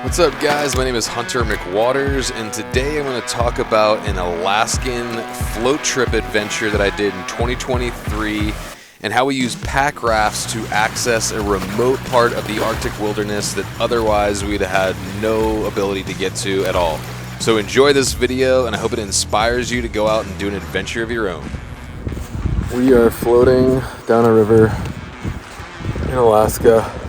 What's up, guys? My name is Hunter McWaters, and today I'm going to talk about an Alaskan float trip adventure that I did in 2023 and how we use pack rafts to access a remote part of the Arctic wilderness that otherwise we'd have had no ability to get to at all. So enjoy this video, and I hope it inspires you to go out and do an adventure of your own. We are floating down a river in Alaska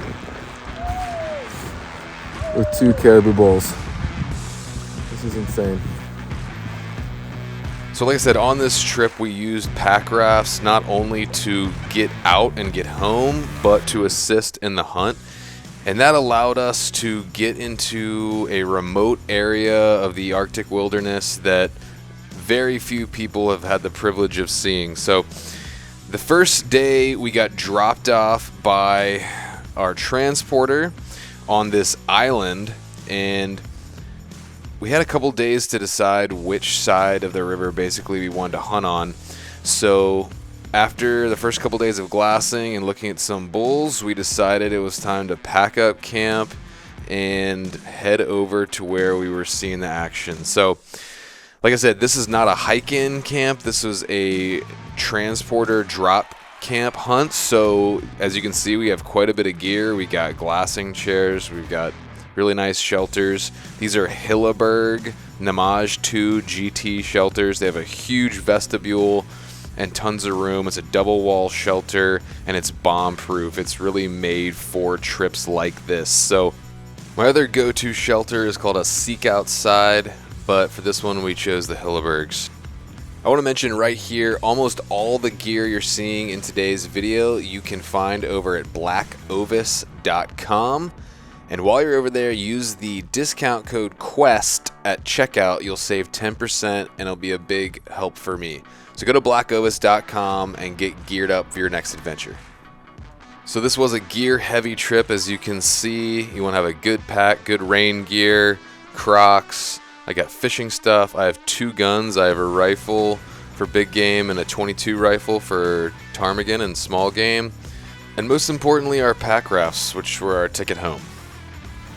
with 2 caribou bulls. This is insane. So like I said, on this trip we used pack rafts not only to get out and get home, but to assist in the hunt. And that allowed us to get into a remote area of the Arctic wilderness that very few people have had the privilege of seeing. So the first day we got dropped off by our transporter on this island, and we had a couple days to decide which side of the river basically we wanted to hunt on. So after the first couple days of glassing and looking at some bulls, we decided it was time to pack up camp and head over to where we were seeing the action. So like I said, this is not a hike-in camp. This was a transporter drop camp hunt. So as you can see, we have quite a bit of gear. We got glassing chairs. We've got really nice shelters. These are Hilleberg Namaj 2 GT shelters. They have a huge vestibule and tons of room. It's a double wall shelter and it's bomb proof. It's really made for trips like this. So my other go-to shelter is called a Seek Outside, but for this one we chose the Hillebergs. I want to mention right here, almost all the gear you're seeing in today's video you can find over at blackovis.com. And while you're over there, use the discount code QUEST at checkout. You'll save 10% and it'll be a big help for me. So go to blackovis.com and get geared up for your next adventure. So this was a gear heavy trip. As you can see, you want to have a good pack, good rain gear, Crocs. I got fishing stuff. I have 2 guns. I have a rifle for big game and a .22 rifle for ptarmigan and small game. And most importantly, our pack rafts, which were our ticket home.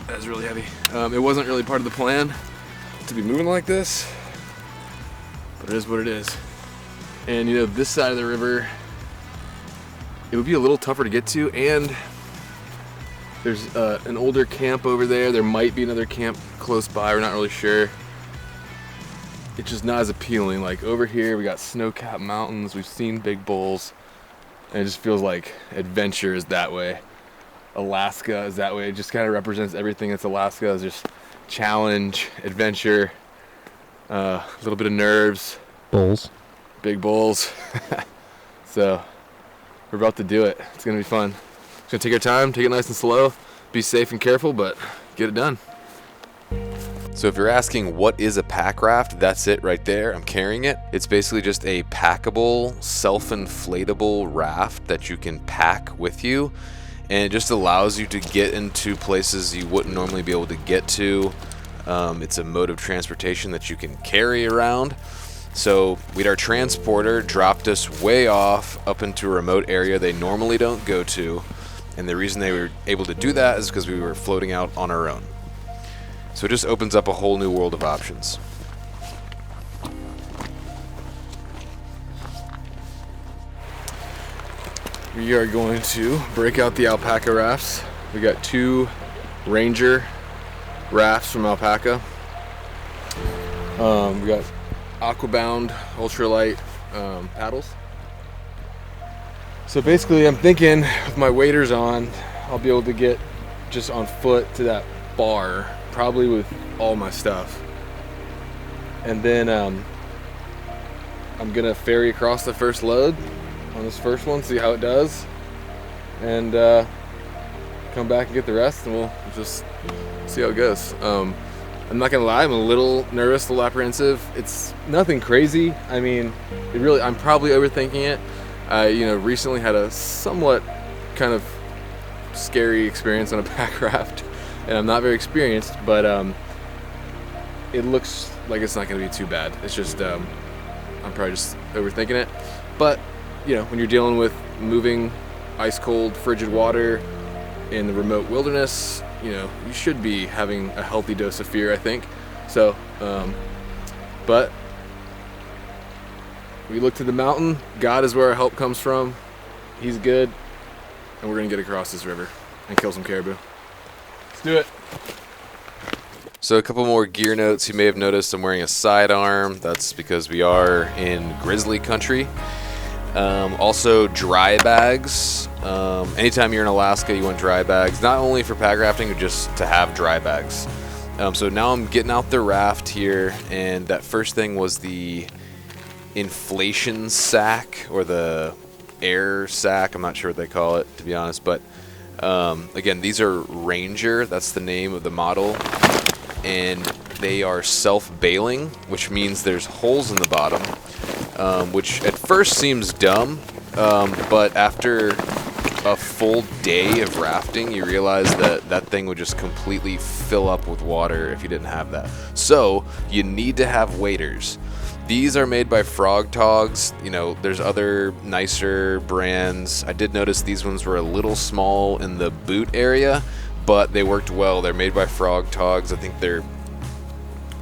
That was really heavy. It wasn't really part of the plan to be moving like this, but it is what it is. And you know, this side of the river, it would be a little tougher to get to, and there's an older camp over there. There might be another camp close by. We're not really sure. It's just not as appealing. Like over here, we got snow-capped mountains. We've seen big bulls, and it just feels like adventure is that way. Alaska is that way. It just kind of represents everything that's Alaska. It's just challenge, adventure, a little bit of nerves. Bulls. Big bulls. So we're about to do it. It's gonna be fun. It's gonna take our time, take it nice and slow, be safe and careful, but get it done. So if you're asking what is a pack raft, that's it right there. I'm carrying it. It's basically just a packable, self-inflatable raft that you can pack with you. And it just allows you to get into places you wouldn't normally be able to get to. It's a mode of transportation that you can carry around. So our transporter dropped us way off up into a remote area they normally don't go to. And the reason they were able to do that is because we were floating out on our own. So it just opens up a whole new world of options. We are going to break out the alpaca rafts. We got 2 Ranger rafts from alpaca. We got Aquabound ultralight paddles. So basically I'm thinking with my waders on, I'll be able to get just on foot to that bar, probably with all my stuff. And then I'm gonna ferry across the first load on this first one, see how it does, and come back and get the rest, and we'll just see how it goes. I'm not gonna lie, I'm a little nervous, a little apprehensive. It's nothing crazy. I mean, I'm probably overthinking it. I, recently had a somewhat kind of scary experience on a pack raft, and I'm not very experienced, but it looks like it's not gonna be too bad. It's just I'm probably just overthinking it. But when you're dealing with moving ice cold frigid water in the remote wilderness, you know, you should be having a healthy dose of fear, I think. So, but we look to the mountain. God is where our help comes from. He's good, and we're gonna get across this river and kill some caribou. Let's do it. So a couple more gear notes. You may have noticed I'm wearing a sidearm. That's because we are in grizzly country. Also dry bags. Anytime you're in Alaska, you want dry bags, not only for pack rafting, but just to have dry bags. So now I'm getting out the raft here, and that first thing was the inflation sack, or the air sack. I'm not sure what they call it, to be honest, but again, these are Ranger. That's the name of the model, and they are self-bailing, which means there's holes in the bottom, which at first seems dumb, but after a full day of rafting, you realize that that thing would just completely fill up with water if you didn't have that. So you need to have waders. These are made by Frog Togs. You know, there's other nicer brands. I did notice these ones were a little small in the boot area, but they worked well. They're made by Frog Togs. I think they're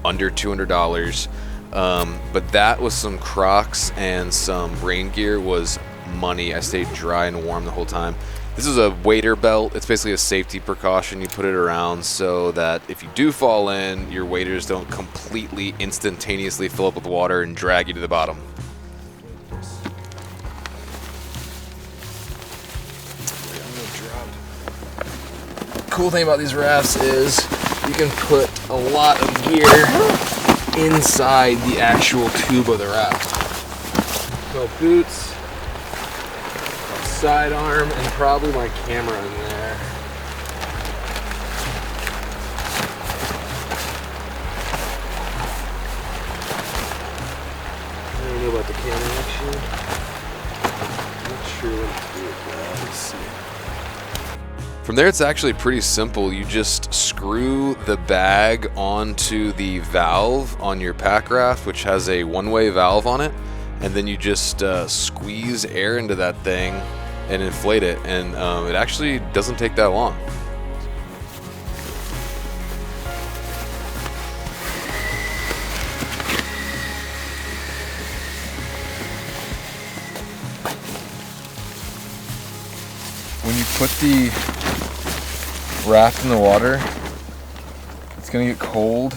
under $200. But that with some Crocs and some rain gear was money. I stayed dry and warm the whole time. This is a wader belt. It's basically a safety precaution. You put it around so that if you do fall in, your waders don't completely instantaneously fill up with water and drag you to the bottom. Cool thing about these rafts is you can put a lot of gear inside the actual tube of the raft. So boots, sidearm, and probably my camera in there. I don't know about the camera actually. I'm not sure what to do with that. Let's see. From there, it's actually pretty simple. You just screw the bag onto the valve on your Packraft, which has a one-way valve on it, and then you just squeeze air into that thing and inflate it, and it actually doesn't take that long. When you put the raft in the water, it's gonna get cold,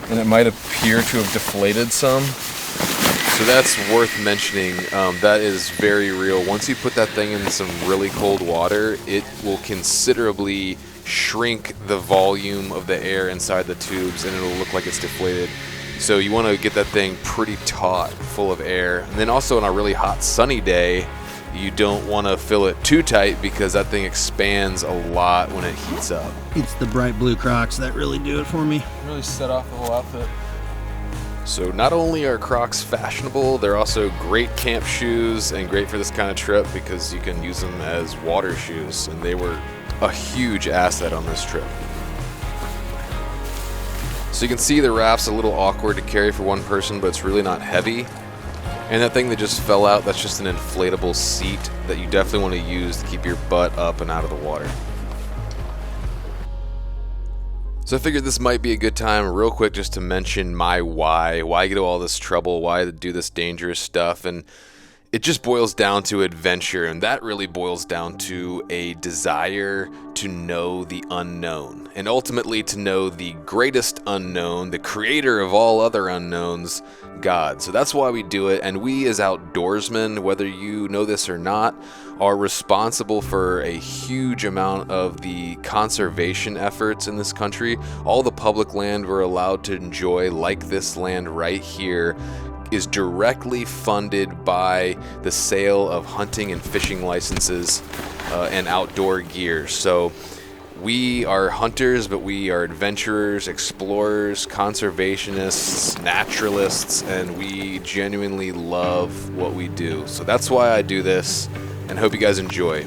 and it might appear to have deflated some. So that's worth mentioning. That is very real. Once you put that thing in some really cold water, it will considerably shrink the volume of the air inside the tubes, and it'll look like it's deflated. So you want to get that thing pretty taut, full of air. And then also on a really hot sunny day, you don't want to fill it too tight because that thing expands a lot when it heats up. It's the bright blue Crocs that really do it for me. Really set off the whole outfit. So not only are Crocs fashionable, they're also great camp shoes and great for this kind of trip because you can use them as water shoes, and they were a huge asset on this trip. So you can see the raft's a little awkward to carry for one person, but it's really not heavy. And that thing that just fell out, that's just an inflatable seat that you definitely want to use to keep your butt up and out of the water. So I figured this might be a good time real quick just to mention my why get all this trouble, why do this dangerous stuff, and it just boils down to adventure, and that really boils down to a desire to know the unknown, and ultimately to know the greatest unknown, the creator of all other unknowns, God. So that's why we do it, and we as outdoorsmen, whether you know this or not, are responsible for a huge amount of the conservation efforts in this country. All the public land we're allowed to enjoy, like this land right here, is directly funded by the sale of hunting and fishing licenses and outdoor gear. So we are hunters, but we are adventurers, explorers, conservationists, naturalists, and we genuinely love what we do. So that's why I do this, and hope you guys enjoy.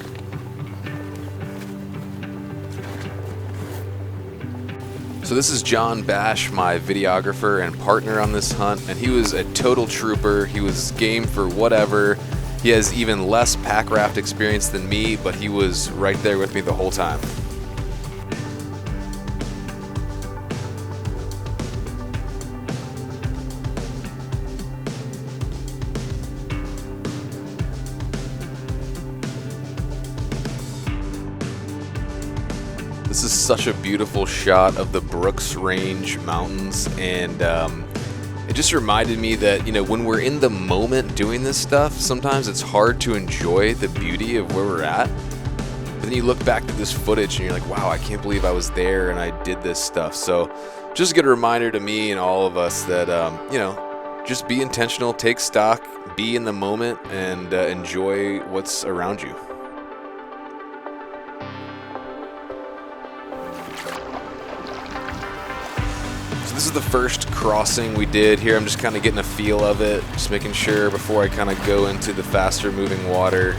So this is John Bash, my videographer and partner on this hunt, and he was a total trooper. He was game for whatever. He has even less pack raft experience than me, but he was right there with me the whole time. such a beautiful shot of the Brooks Range Mountains, and it just reminded me that, you know, when we're in the moment doing this stuff, sometimes it's hard to enjoy the beauty of where we're at. But then you look back at this footage and you're like, wow, I can't believe I was there and I did this stuff. So just a good reminder to me and all of us that, you know, just be intentional, take stock, be in the moment, and enjoy what's around you. So this is the first crossing we did here. I'm just kind of getting a feel of it, just making sure before I kind of go into the faster moving water.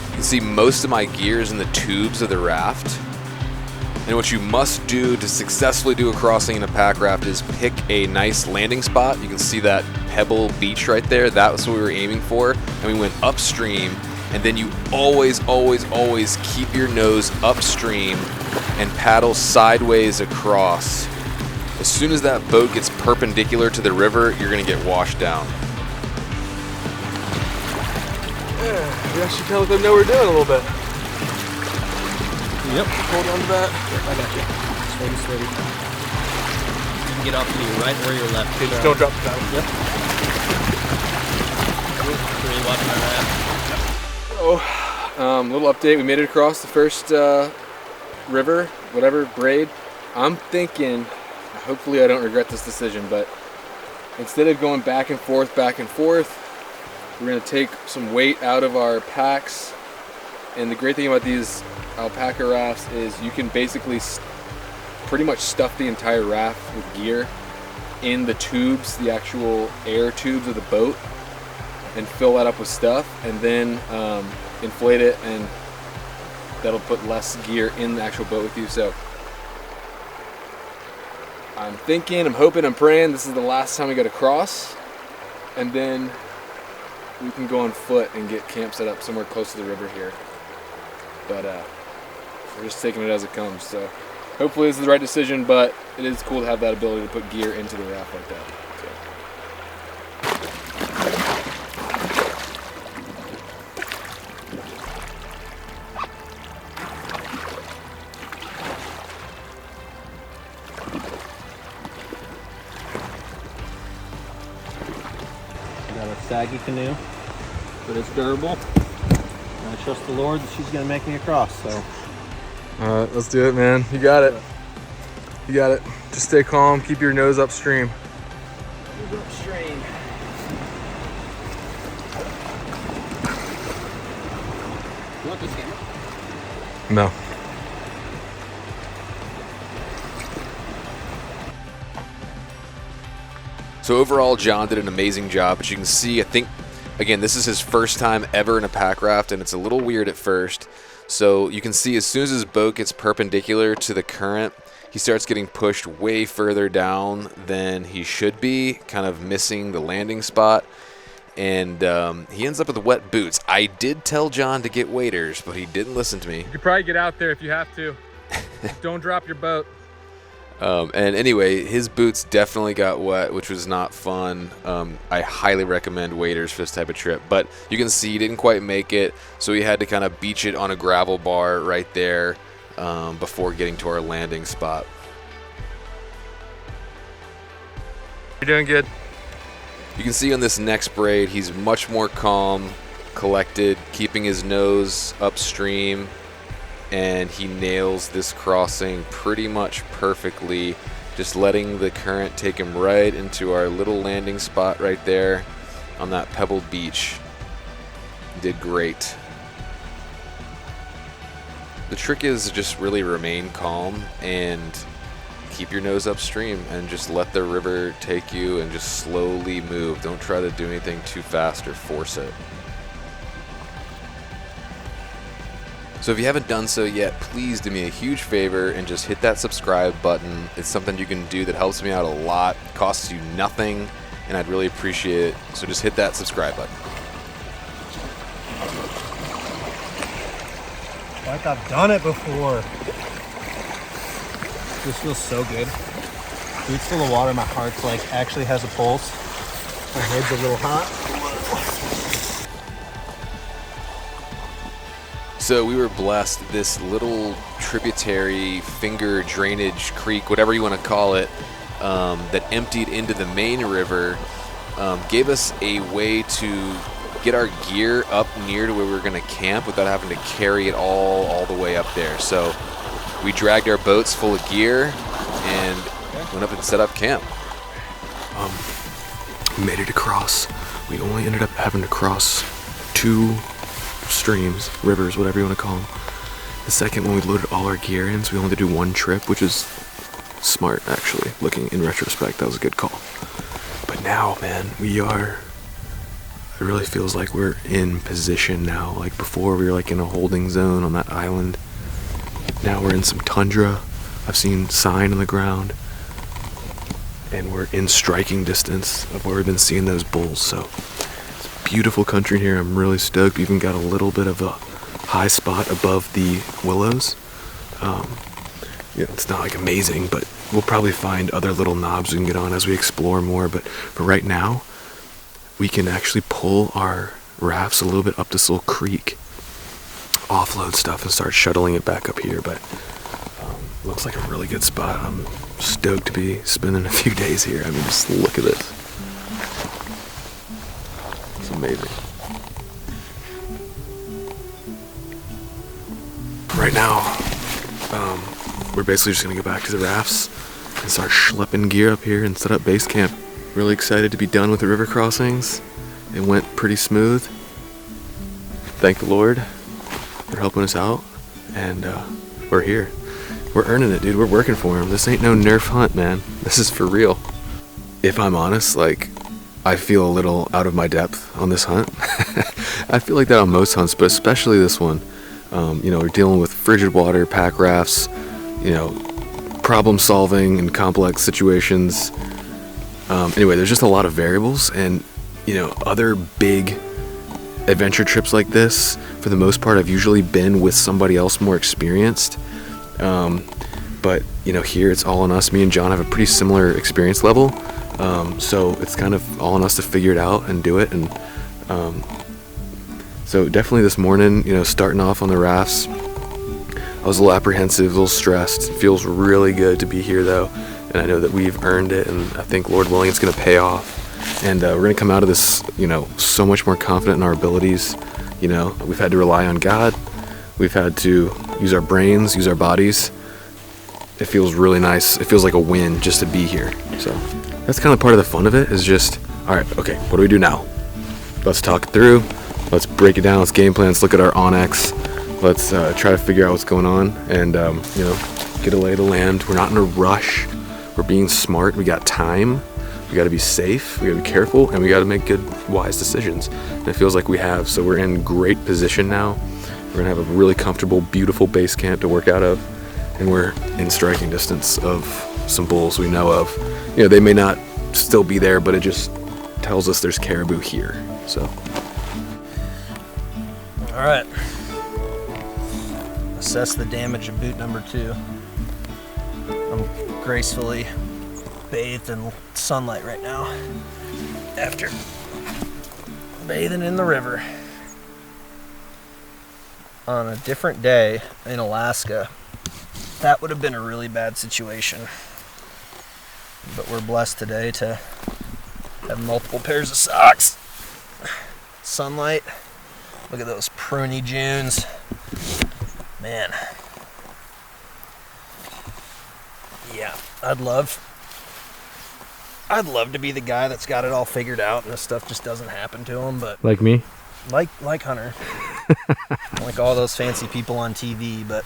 You can see most of my gear is in the tubes of the raft. And what you must do to successfully do a crossing in a pack raft is pick a nice landing spot. You can see that pebble beach right there. That was what we were aiming for. And we went upstream. And then you always, always, always keep your nose upstream and paddle sideways across. As soon as that boat gets perpendicular to the river, you're going to get washed down. Yeah, we actually kind of know what we're doing a little bit. Yep. Hold on to that. I got you. Steady, steady. You can get off to your right or your left. Okay, just don't drop the paddle. Yep. Really watching my raft. Oh, little update. We made it across the first river, whatever, braid. I'm thinking, hopefully I don't regret this decision, but instead of going back and forth, we're going to take some weight out of our packs. And the great thing about these alpaca rafts is you can basically pretty much stuff the entire raft with gear in the tubes, the actual air tubes of the boat, and fill that up with stuff, and then inflate it, and that'll put less gear in the actual boat with you. So I'm thinking, I'm hoping, I'm praying this is the last time we got to cross, and then we can go on foot and get camp set up somewhere close to the river here. But we're just taking it as it comes. So hopefully this is the right decision, but it is cool to have that ability to put gear into the raft like that. Got a saggy canoe, but it's durable. And I trust the Lord that she's going to make me across. So, All right, let's do it, man. You got it. You got it. Just stay calm. Keep your nose upstream. move upstream. You want this camera? No. So overall, John did an amazing job, but you can see, I think, again, this is his first time ever in a pack raft, and it's a little weird at first. So you can see as soon as his boat gets perpendicular to the current, he starts getting pushed way further down than he should be, kind of missing the landing spot, and he ends up with wet boots. I did tell John to get waders, but he didn't listen to me. You could probably get out there if you have to. Don't drop your boat. And anyway, his boots definitely got wet, which was not fun. I highly recommend waders for this type of trip. But you can see he didn't quite make it, so he had to kind of beach it on a gravel bar right there before getting to our landing spot. You're doing good. You can see on this next braid, he's much more calm, collected, keeping his nose upstream. And he nails this crossing pretty much perfectly, just letting the current take him right into our little landing spot right there on that pebbled beach. He did great. The trick is to just really remain calm and keep your nose upstream and just let the river take you and just slowly move. Don't try to do anything too fast or force it. So if you haven't done so yet, please do me a huge favor and just hit that subscribe button. It's something you can do that helps me out a lot, costs you nothing, and I'd really appreciate it. So just hit that subscribe button. Like I've done it before. This feels so good. Boots full of water, my heart's like actually has a pulse. My head's a little hot. So we were blessed. This little tributary, finger drainage creek, whatever you want to call it, that emptied into the main river, gave us a way to get our gear up near to where we were going to camp without having to carry it all the way up there. So we dragged our boats full of gear and went up and set up camp. We made it across. We only ended up having to cross 2 streams, rivers, whatever you want to call them. The second one, we loaded all our gear in, so we only had to do 1 trip, which is smart, actually. Looking in retrospect, that was a good call. But now, man, it really feels like we're in position now. Like before, we were like in a holding zone on that island. Now we're in some tundra. I've seen sign on the ground. And we're in striking distance of where we've been seeing those bulls. So it's beautiful country here. I'm really stoked. We even got a little bit of a high spot above the willows. It's not like amazing, but we'll probably find other little knobs we can get on as we explore more. But for right now, we can actually pull our rafts a little bit up this little creek, offload stuff, and start shuttling it back up here. But looks like a really good spot. I'm stoked to be spending a few days here. I mean, just look at this. It's amazing. Right now, we're basically just gonna go back to the rafts and start schlepping gear up here and set up base camp. Really excited to be done with the river crossings. It went pretty smooth. Thank the Lord for helping us out, and we're here. We're earning it, dude. We're working for him. This ain't no Nerf hunt, man. This is for real. If I'm honest, I feel a little out of my depth on this hunt. I feel like that on most hunts, but especially this one. We're dealing with frigid water, pack rafts, problem solving in complex situations. Anyway, there's just a lot of variables, and other big adventure trips like this, for the most part, I've usually been with somebody else more experienced. But here it's all on us. Me and John have a pretty similar experience level, so it's kind of all on us to figure it out and do it. And so definitely this morning, starting off on the rafts, I was a little apprehensive, a little stressed. It feels really good to be here though, and I know that we've earned it, and I think, Lord willing, it's going to pay off. And we're going to come out of this, so much more confident in our abilities. We've had to rely on God. We've had to use our brains, use our bodies. It feels really nice. It feels like a win just to be here. So that's kind of part of the fun of it, is just, all right, okay, what do we do now? Let's talk it through. Let's break it down. Let's game plan. Let's look at our Onyx. Let's try to figure out what's going on and, get a lay of the land. We're not in a rush. We're being smart. We got time. We got to be safe. We got to be careful, and we got to make good, wise decisions. And it feels like we have. So we're in great position now. We're gonna have a really comfortable, beautiful base camp to work out of, and we're in striking distance of some bulls we know of. They may not still be there, but it just tells us there's caribou here. So, all right. Assess the damage of boot number 2. I'm gracefully bathed in sunlight right now after bathing in the river. On a different day in Alaska, that would have been a really bad situation. But we're blessed today to have multiple pairs of socks. Sunlight. Look at those pruny dunes. Man. Yeah, I'd love to be the guy that's got it all figured out and this stuff just doesn't happen to him, but like me? Like Hunter. Like all those fancy people on TV, but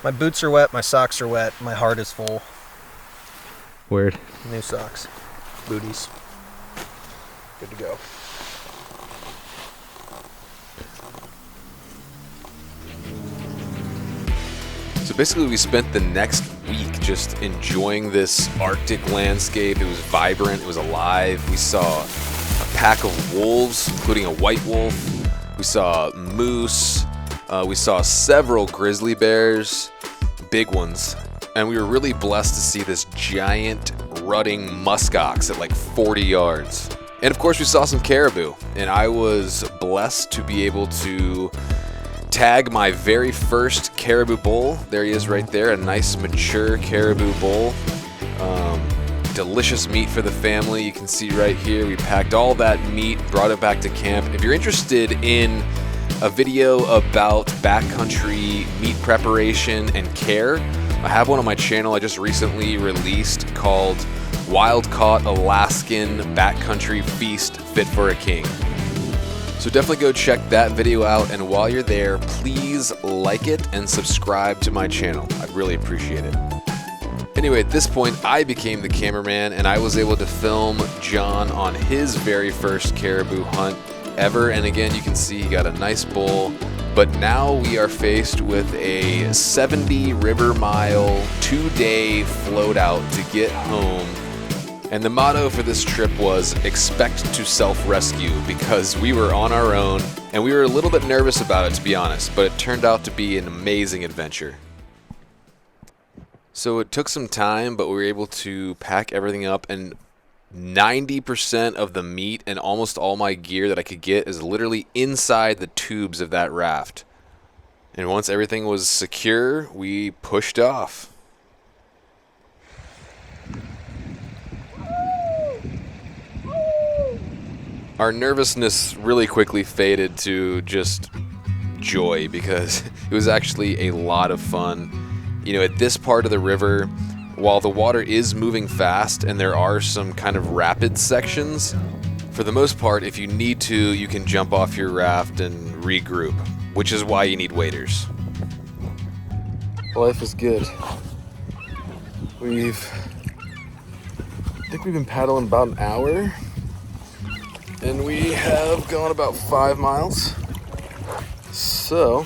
my boots are wet, my socks are wet, my heart is full. Weird. New socks. Booties. Good to go. So basically we spent the next week just enjoying this Arctic landscape. It was vibrant, it was alive. We saw a pack of wolves, including a white wolf. We saw moose. We saw several grizzly bears, big ones. And we were really blessed to see this giant rutting muskox at like 40 yards. And of course we saw some caribou. And I was blessed to be able to tag my very first caribou bull. There he is right there, a nice mature caribou bull. Delicious meat for the family. You can see right here, we packed all that meat, brought it back to camp. If you're interested in a video about backcountry meat preparation and care, I have one on my channel I just recently released called Wild Caught Alaskan Backcountry Feast Fit for a King. So definitely go check that video out, and while you're there, please like it and subscribe to my channel. I'd really appreciate it. Anyway, at this point, I became the cameraman, and I was able to film John on his very first caribou hunt ever. And again, you can see he got a nice bull. But now we are faced with a 70 river mile, 2-day float out to get home. And the motto for this trip was expect to self-rescue, because we were on our own and we were a little bit nervous about it, to be honest, but it turned out to be an amazing adventure. So it took some time, but we were able to pack everything up, and 90% of the meat and almost all my gear that I could get is literally inside the tubes of that raft. And once everything was secure, we pushed off. Our nervousness really quickly faded to just joy, because it was actually a lot of fun. You know, at this part of the river, while the water is moving fast and there are some kind of rapid sections, for the most part, if you need to, you can jump off your raft and regroup, which is why you need waders. Life is good. I think we've been paddling about an hour, and we have gone about 5 miles. So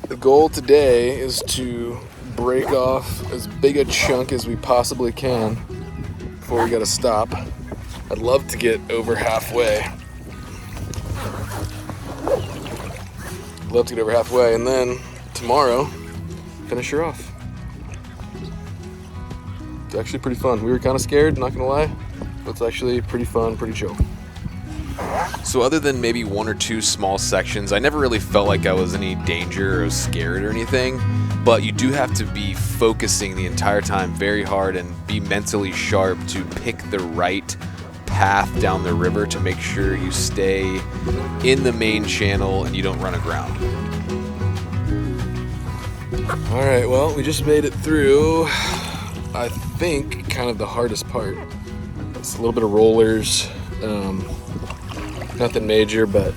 the goal today is to break off as big a chunk as we possibly can before we gotta stop. I'd love to get over halfway. And then tomorrow finish her off. It's actually pretty fun. We were kind of scared, not gonna lie, but it's actually pretty fun, pretty chill. So other than maybe 1 or 2 small sections, I never really felt like I was in any danger or scared or anything, but you do have to be focusing the entire time very hard and be mentally sharp to pick the right path down the river to make sure you stay in the main channel and you don't run aground. All right, well, we just made it through, I think, kind of the hardest part. It's a little bit of rollers, nothing major, but,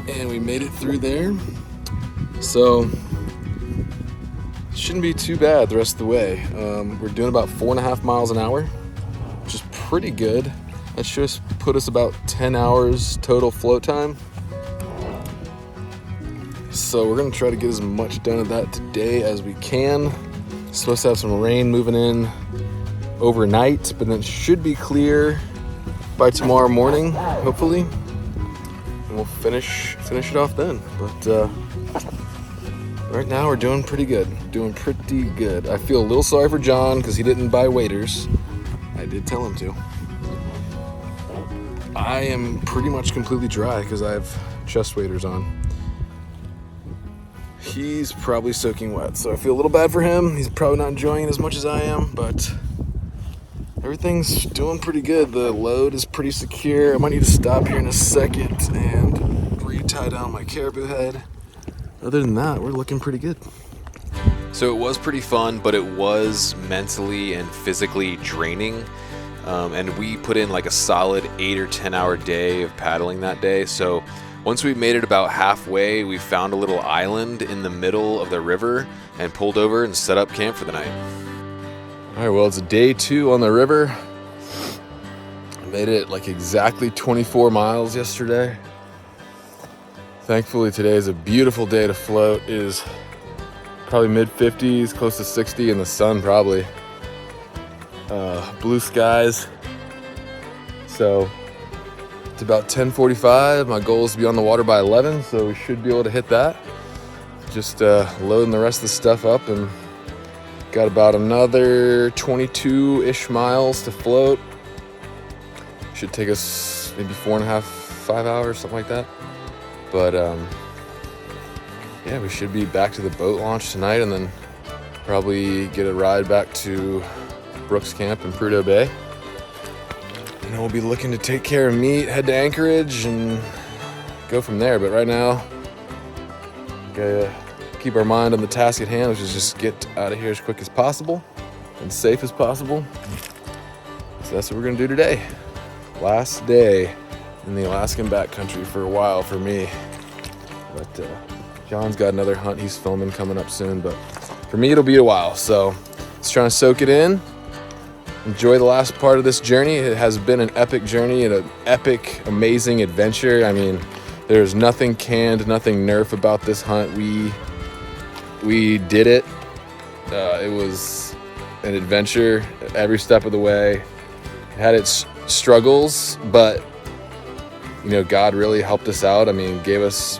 and we made it through there. So it shouldn't be too bad the rest of the way. We're doing about 4.5 miles an hour, which is pretty good. That should just put us about 10 hours total float time. So we're gonna try to get as much done of that today as we can. Supposed to have some rain moving in overnight, but then it should be clear by tomorrow morning, hopefully, and we'll finish it off then. But right now we're doing pretty good. I feel a little sorry for John because he didn't buy waders. I did tell him to. I am pretty much completely dry because I have chest waders on. He's probably soaking wet, so I feel a little bad for him. He's probably not enjoying it as much as I am, but everything's doing pretty good. The load is pretty secure. I might need to stop here in a second and re-tie down my caribou head. Other than that, we're looking pretty good. So it was pretty fun, but it was mentally and physically draining. And we put in like a solid 8 or 10 hour day of paddling that day. So once we made it about halfway, we found a little island in the middle of the river and pulled over and set up camp for the night. All right, well, it's day 2 on the river. I made it like exactly 24 miles yesterday. Thankfully, today is a beautiful day to float. It is probably mid-50s, close to 60, and the sun probably. Blue skies. So it's about 10:45. My goal is to be on the water by 11, so we should be able to hit that. Just loading the rest of the stuff up, and got about another 22-ish miles to float. Should take us maybe 4.5, 5 hours, something like that. But yeah, we should be back to the boat launch tonight, and then probably get a ride back to Brooks Camp in Prudhoe Bay. And then we'll be looking to take care of meat, head to Anchorage, and go from there. But right now, gotta keep our mind on the task at hand, which is just get out of here as quick as possible and safe as possible. So that's what we're gonna do today. Last day in the Alaskan backcountry for a while for me. But John's got another hunt he's filming coming up soon, but for me it'll be a while. So let's try and soak it in. Enjoy the last part of this journey. It has been an epic journey and an epic, amazing adventure. I mean, there's nothing canned, nothing nerf about this hunt. We did it. It was an adventure every step of the way. It had its struggles, but you know, God really helped us out. I mean, gave us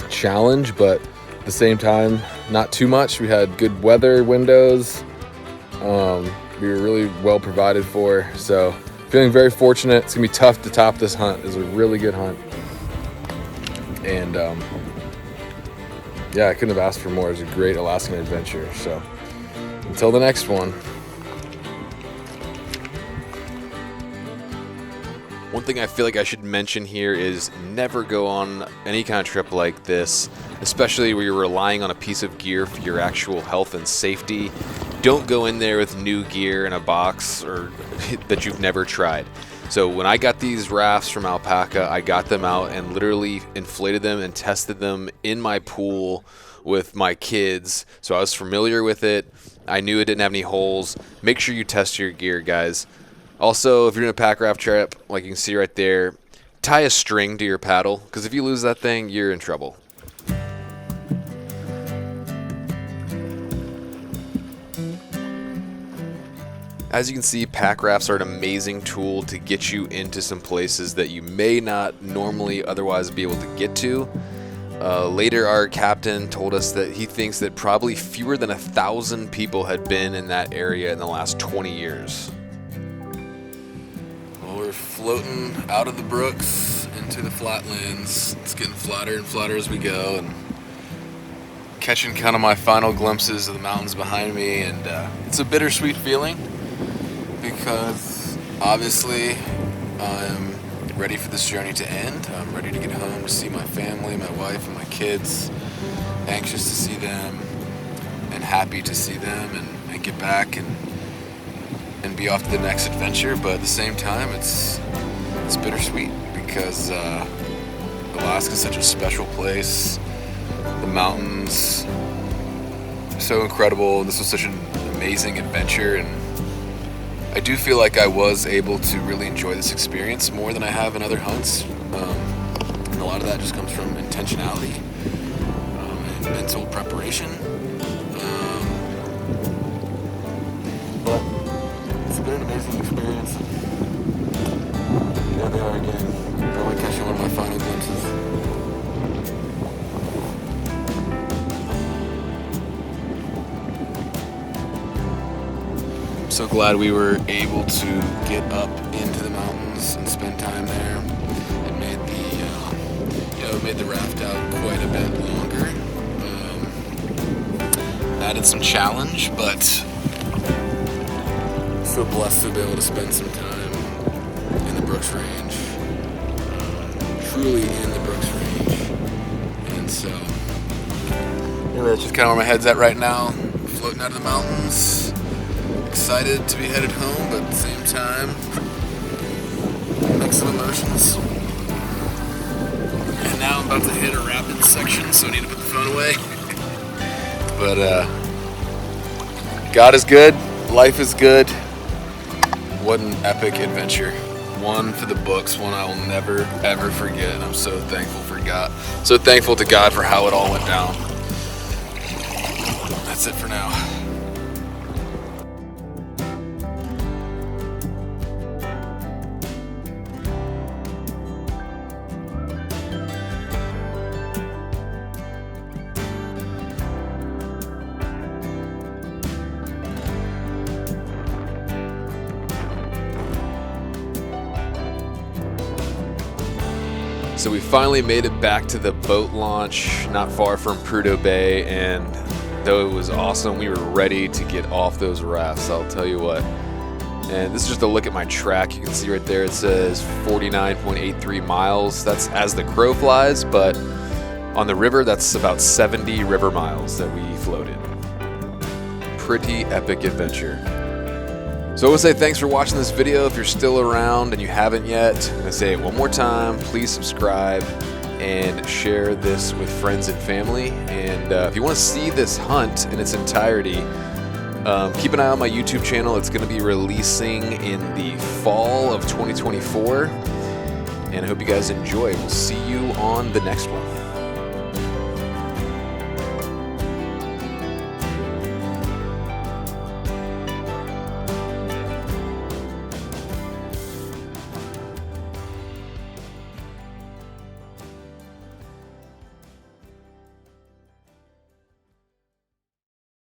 a challenge, but at the same time, not too much. We had good weather windows. We were really well provided for. So feeling very fortunate. It's gonna be tough to top this hunt. It's a really good hunt. And yeah, I couldn't have asked for more. It was a great Alaskan adventure. So until the next one. One thing I feel like I should mention here is never go on any kind of trip like this, especially where you're relying on a piece of gear for your actual health and safety. Don't go in there with new gear in a box or that you've never tried. So when I got these rafts from Alpaca, I got them out and literally inflated them and tested them in my pool with my kids. So I was familiar with it. I knew it didn't have any holes. Make sure you test your gear, guys. Also, if you're doing a Packraft trip, like you can see right there, tie a string to your paddle, because if you lose that thing, you're in trouble. As you can see, Packrafts are an amazing tool to get you into some places that you may not normally otherwise be able to get to. Later, our captain told us that he thinks that probably fewer than 1,000 people had been in that area in the last 20 years. Well, we're floating out of the brooks into the flatlands. It's getting flatter and flatter as we go, and catching kind of my final glimpses of the mountains behind me, and it's a bittersweet feeling because obviously I'm ready for this journey to end. I'm ready to get home to see my family, my wife, and my kids. Anxious to see them and happy to see them and get back and be off to the next adventure. But at the same time, it's bittersweet because Alaska's such a special place. The mountains are so incredible. This was such an amazing adventure, and I do feel like I was able to really enjoy this experience more than I have in other hunts. And a lot of that just comes from intentionality and mental preparation. But it's been an amazing experience. There they are again, probably catching one of my final glimpses. So glad we were able to get up into the mountains and spend time there. It made made the raft out quite a bit longer. Added some challenge, but so blessed to be able to spend some time in the Brooks Range, truly in the Brooks Range. And so, anyway, that's just kind of where my head's at right now. Floating out of the mountains. Excited to be headed home, but at the same time, mix of emotions. And now I'm about to hit a rapid section, so I need to put the phone away. But God is good, life is good. What an epic adventure. One for the books, one I will never ever forget. And I'm so thankful for God. So thankful to God for how it all went down. That's it for now. So we finally made it back to the boat launch not far from Prudhoe Bay, and though it was awesome, we were ready to get off those rafts, I'll tell you what. And this is just a look at my track. You can see right there it says 49.83 miles. That's as the crow flies, but on the river that's about 70 river miles that we floated. Pretty epic adventure. So I would say thanks for watching this video. If you're still around and you haven't yet, I'm going to say it one more time. Please subscribe and share this with friends and family. And if you want to see this hunt in its entirety, keep an eye on my YouTube channel. It's going to be releasing in the fall of 2024. And I hope you guys enjoy. We'll see you on the next one.